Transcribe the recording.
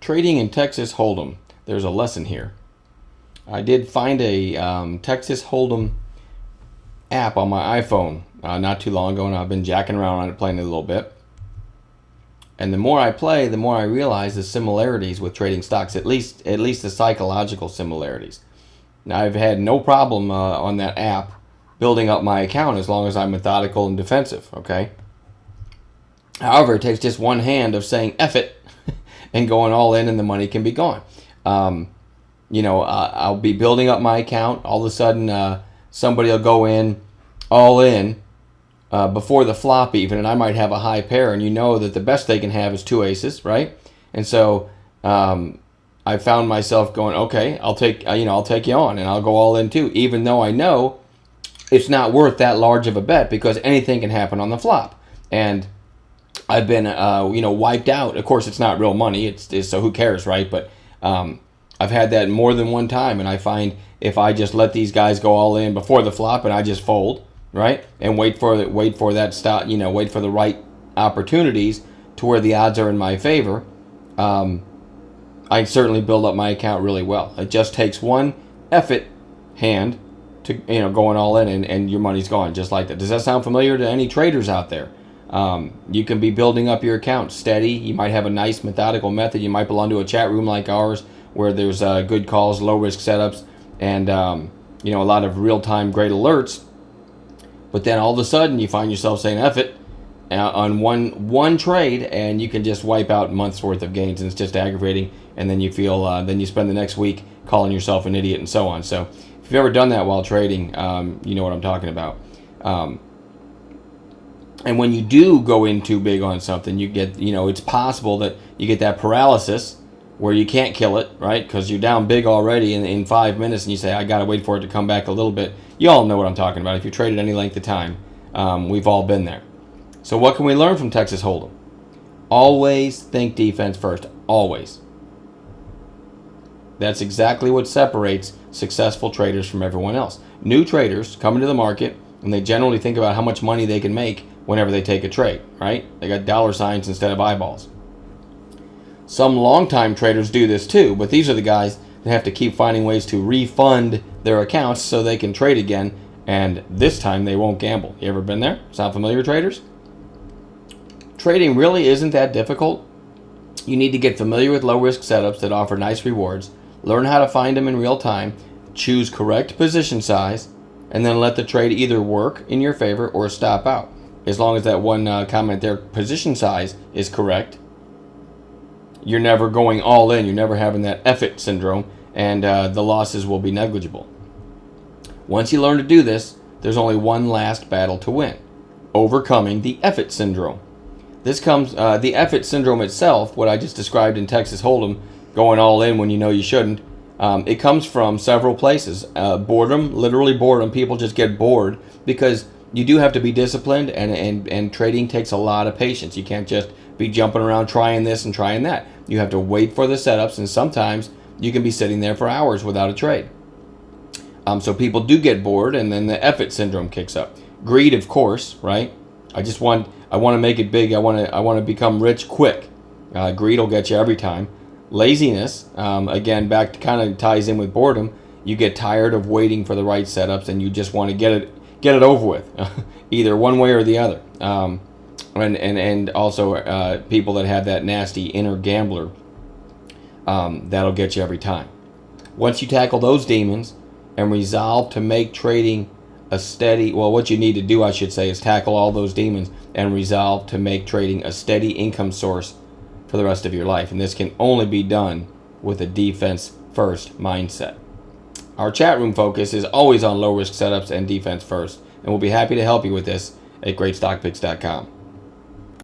Trading in Texas Hold'em. There's a lesson here. I did find a Texas Hold'em app on my iPhone not too long ago, and I've been jacking around on it, playing it a little bit. And the more I play, the more I realize the similarities with trading stocks, at least the psychological similarities. Now, I've had no problem on that app building up my account as long as I'm methodical and defensive, okay? However, it takes just one hand of saying F it and going all in, and the money can be gone. I'll be building up my account. All of a sudden, somebody will go in all in before the flop even, and I might have a high pair, and you know that the best they can have is 2 aces, right? And so I found myself going, okay, I'll take you on, and I'll go all in too, even though I know it's not worth that large of a bet because anything can happen on the flop. And I've been wiped out. Of course, it's not real money. It's so who cares, right? But I've had that more than one time, and I find if I just let these guys go all in before the flop and I just fold, right, and wait for that stop, wait for the right opportunities to where the odds are in my favor, I certainly build up my account really well. It just takes one effort hand to going all in, and your money's gone just like that. Does that sound familiar to any traders out there? You can be building up your account steady. You might have a nice methodical method. You might belong to a chat room like ours where there's good calls, low risk setups, and a lot of real-time great alerts. But then all of a sudden you find yourself saying F it on one trade, and you can just wipe out months worth of gains, and it's just aggravating. And then you feel then you spend the next week calling yourself an idiot and so on. So if you've ever done that while trading, you know what I'm talking about. And when you do go in too big on something, you get, it's possible that you get that paralysis where you can't kill it, right? Because you're down big already in 5 minutes, and you say, I got to wait for it to come back a little bit. You all know what I'm talking about. If you traded any length of time, we've all been there. So what can we learn from Texas Hold'em? Always think defense first. Always. That's exactly what separates successful traders from everyone else. New traders come into the market, and they generally think about how much money they can make whenever they take a trade, right? They got dollar signs instead of eyeballs. Some long-time traders do this too, but these are the guys that have to keep finding ways to refund their accounts so they can trade again, and this time they won't gamble. You ever been there? Sound familiar, traders? Trading really isn't that difficult. You need to get familiar with low-risk setups that offer nice rewards, learn how to find them in real time, choose correct position size, and then let the trade either work in your favor or stop out. As long as that one comment there, position size, is correct, you're never going all in. You're never having that F it syndrome, and the losses will be negligible. Once you learn to do this, there's only one last battle to win: overcoming the F it syndrome. This comes, the F it syndrome itself, what I just described in Texas Hold'em, going all in when you know you shouldn't, it comes from several places. Boredom, literally boredom. People just get bored because you do have to be disciplined, and trading takes a lot of patience. You can't just be jumping around trying this and trying that. You have to wait for the setups, and sometimes you can be sitting there for hours without a trade. So people do get bored, and then the F it syndrome kicks up. Greed, of course, right? I want to make it big. I want to become rich quick. Greed will get you every time. Laziness, again, back to kind of ties in with boredom. You get tired of waiting for the right setups, and you just want to get it over with, either one way or the other. And also people that have that nasty inner gambler, that'll get you every time. Once you tackle those demons and resolve to make trading a steady, well, what you need to do, I should say, is tackle all those demons and resolve to make trading a steady income source for the rest of your life. And this can only be done with a defense first mindset. Our chat room focus is always on low risk setups and defense first, and we'll be happy to help you with this at GreatStockPicks.com.